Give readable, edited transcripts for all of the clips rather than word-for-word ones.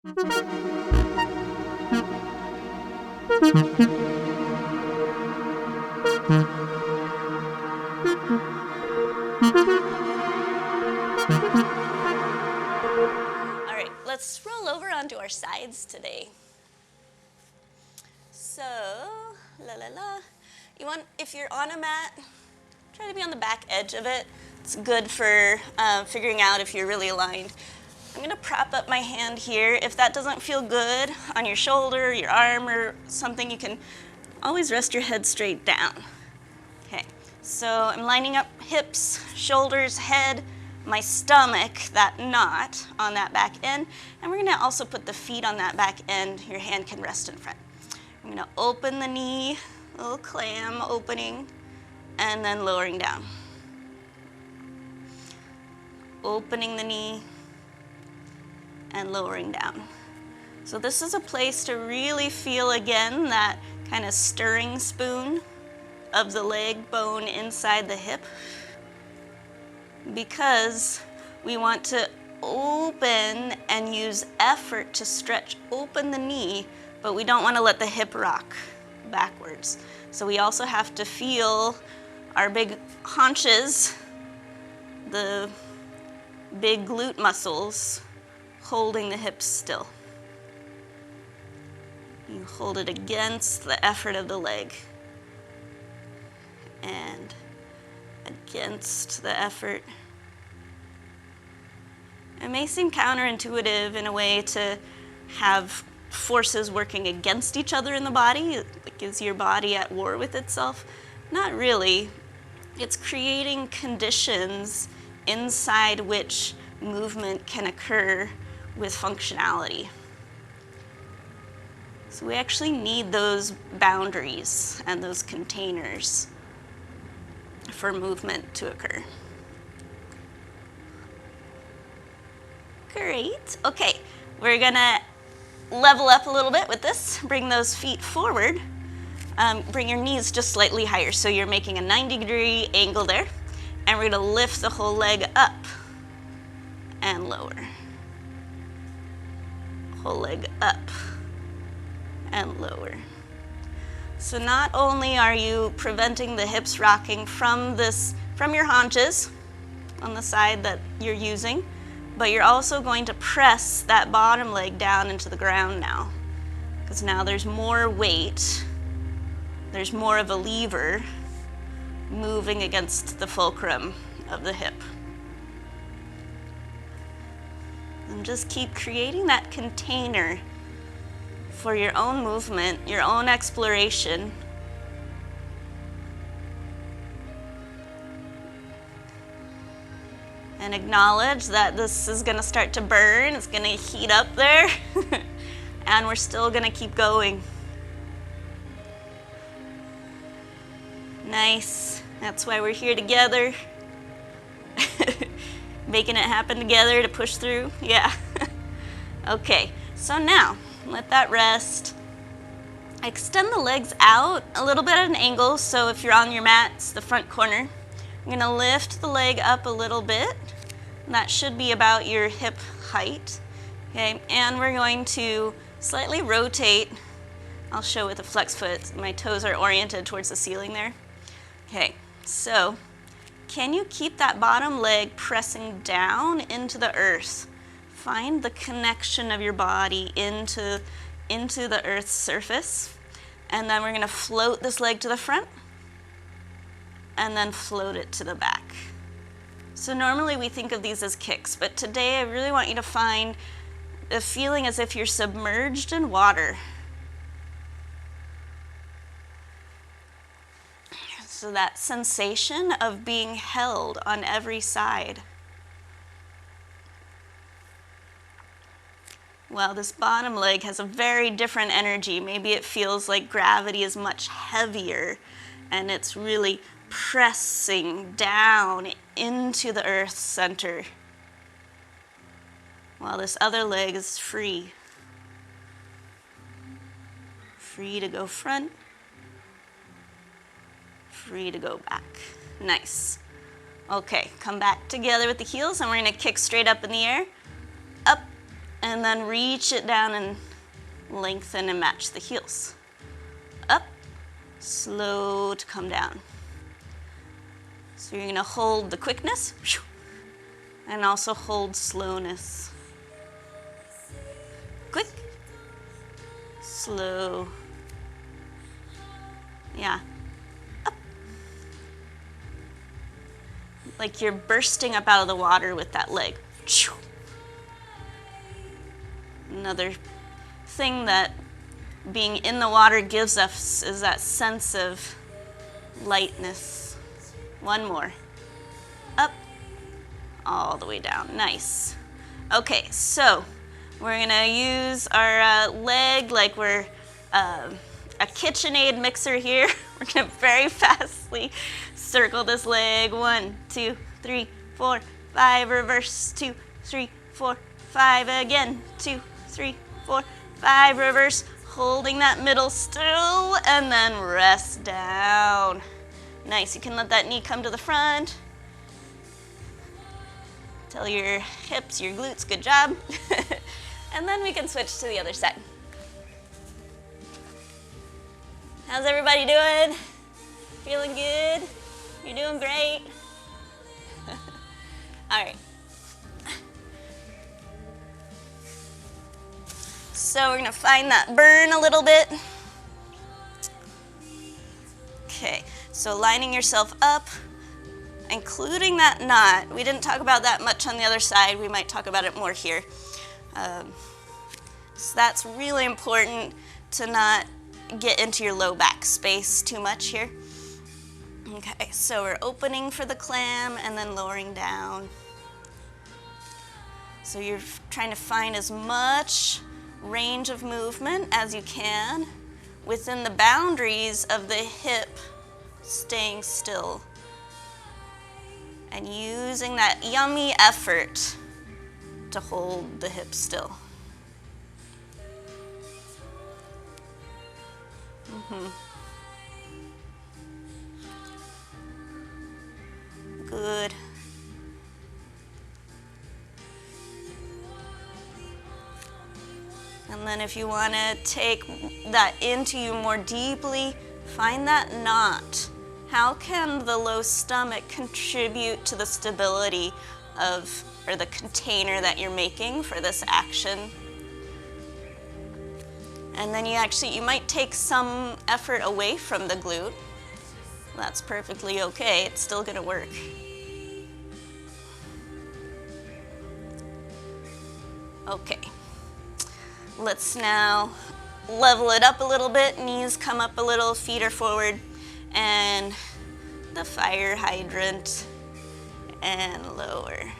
All right, let's roll over onto our sides today. So, if you're on a mat, try to be on the back edge of it. It's good for figuring out if you're really aligned. I'm gonna prop up my hand here. If that doesn't feel good on your shoulder, your arm, or something, you can always rest your head straight down. Okay, so I'm lining up hips, shoulders, head, my stomach, that knot on that back end, and we're gonna also put the feet on that back end. Your hand can rest in front. I'm gonna open the knee, little clam opening, and then lowering down. Opening the knee and lowering down. So this is a place to really feel again that kind of stirring spoon of the leg bone inside the hip, because we want to open and use effort to stretch open the knee, but we don't want to let the hip rock backwards. So we also have to feel our big haunches, the big glute muscles, holding the hips still. You hold it against the effort of the leg and against the effort. It may seem counterintuitive in a way to have forces working against each other in the body. It gives your body at war with itself. Not really. It's creating conditions inside which movement can occur with functionality. So we actually need those boundaries and those containers for movement to occur. Great. Okay, we're gonna level up a little bit with this. Bring those feet forward. Bring your knees just slightly higher, so you're making a 90-degree angle there. And we're gonna lift the whole leg up and lower. Whole leg up and lower. So not only are you preventing the hips rocking from your haunches on the side that you're using, but you're also going to press that bottom leg down into the ground now, because now there's more weight, there's more of a lever moving against the fulcrum of the hip. And just keep creating that container for your own movement, your own exploration. And acknowledge that this is gonna start to burn, it's gonna heat up there, and we're still gonna keep going. Nice, that's why we're here together. Making it happen together to push through, yeah. Okay, so now, let that rest. Extend the legs out a little bit at an angle, so if you're on your mat, it's the front corner. I'm gonna lift the leg up a little bit. And that should be about your hip height, okay? And we're going to slightly rotate. I'll show with a flex foot. My toes are oriented towards the ceiling there. Okay, so can you keep that bottom leg pressing down into the earth? Find the connection of your body into the earth's surface. And then we're gonna float this leg to the front and then float it to the back. So normally we think of these as kicks, but today I really want you to find a feeling as if you're submerged in water. So that sensation of being held on every side. Well, this bottom leg has a very different energy. Maybe it feels like gravity is much heavier and it's really pressing down into the earth's center. While this other leg is free. Free to go front. Free to go back. Nice. Okay, come back together with the heels and we're gonna kick straight up in the air. Up And then reach it down and lengthen and match the heels. Up, slow to come down. So you're gonna hold the quickness and also hold slowness. Quick, slow, yeah, up. Like you're bursting up out of the water with that leg. Another thing that being in the water gives us is that sense of lightness. One more. Up, all the way down. Nice. Okay, so we're gonna use our leg like we're a KitchenAid mixer here. We're gonna very fastly circle this leg. 1, 2, 3, 4, 5. Reverse. 2, 3, 4, 5. Again. 2, 3, 4, 5. Reverse. Holding that middle still, and then rest down. Nice. You can let that knee come to the front. Tell your hips, your glutes, good job. And then we can switch to the other side. How's everybody doing? Feeling good? You're doing great? All right. So we're gonna find that burn a little bit. Okay, so lining yourself up, including that knot. We didn't talk about that much on the other side. We might talk about it more here. So that's really important to not get into your low back space too much here. Okay, so we're opening for the clam and then lowering down. So you're trying to find as much range of movement as you can within the boundaries of the hip staying still and using that yummy effort to hold the hip still. Good. And then if you want to take that into you more deeply, find that knot. How can the low stomach contribute to the stability of, or the container that you're making for this action? And then you might take some effort away from the glute. That's perfectly okay, it's still gonna work. Okay, let's now level it up a little bit. Knees come up a little, feet are forward, and the fire hydrant, and lower.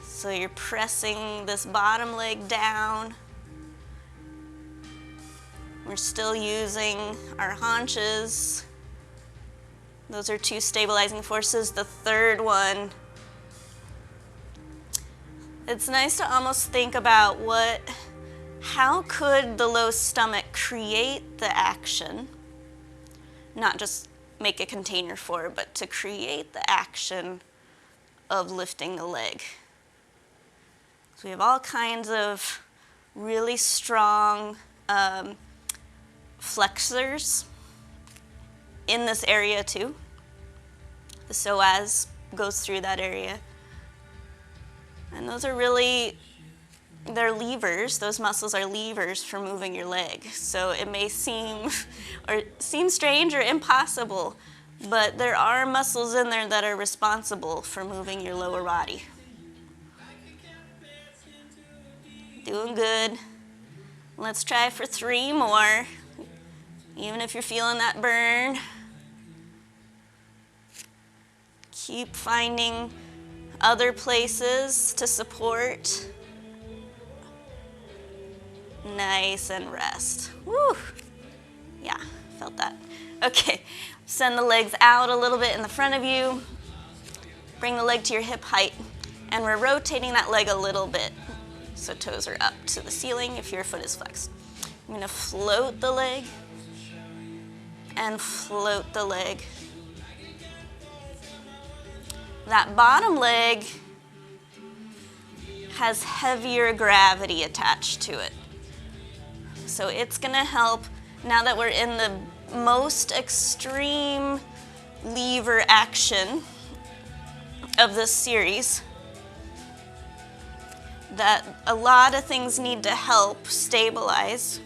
So you're pressing this bottom leg down. We're still using our haunches. Those are 2 stabilizing forces. The third one, it's nice to almost think about how could the low stomach create the action, not just make a container for it, but to create the action of lifting the leg. So we have all kinds of really strong flexors in this area too. The psoas goes through that area. And those are really, they're levers. Those muscles are levers for moving your leg. So it may seem strange or impossible, but there are muscles in there that are responsible for moving your lower body. Doing good. Let's try for 3 more. Even if you're feeling that burn, keep finding other places to support. Nice, and rest. Woo! Yeah, felt that. Okay, send the legs out a little bit in the front of you. Bring the leg to your hip height, and we're rotating that leg a little bit so toes are up to the ceiling if your foot is flexed. I'm gonna float the leg and float the leg. That bottom leg has heavier gravity attached to it. So it's gonna help, now that we're in the most extreme lever action of this series, that a lot of things need to help stabilize.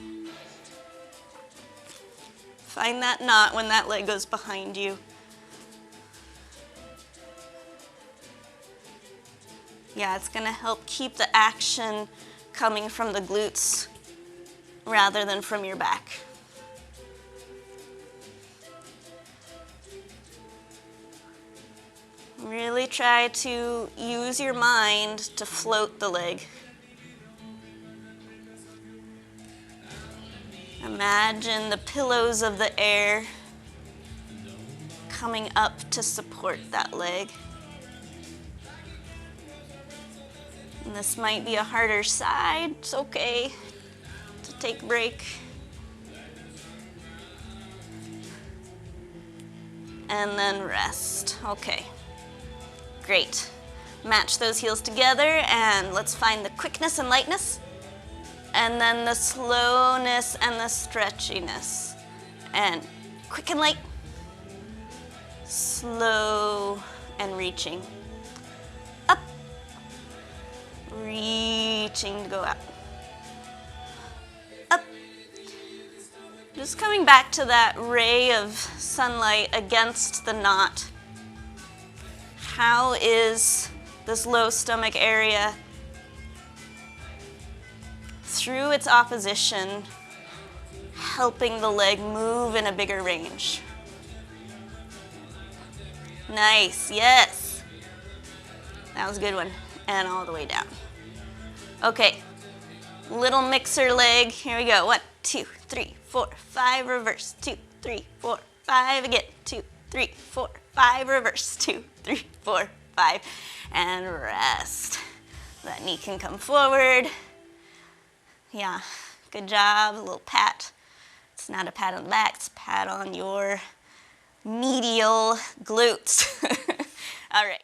Find that knot when that leg goes behind you. Yeah, it's gonna help keep the action coming from the glutes rather than from your back. Really try to use your mind to float the leg. Imagine the pillows of the air coming up to support that leg. And this might be a harder side, it's okay to take a break. And then rest, okay. Great. Match those heels together and let's find the quickness and lightness and then the slowness and the stretchiness. And quick and light, slow and reaching. Up, reaching to go up. Up. Just coming back to that ray of sunlight against the knot. How is this low stomach area, through its opposition, helping the leg move in a bigger range? Nice, yes. That was a good one. And all the way down. Okay, little mixer leg. Here we go. 1, 2, 3, 4, 5, reverse. 2, 3, 4, 5 again. 2, 3, 4, 5, reverse. 2, 3, 4, 5, and rest. That knee can come forward. Yeah, good job. A little pat. It's not a pat on the back, it's a pat on your medial glutes. All right.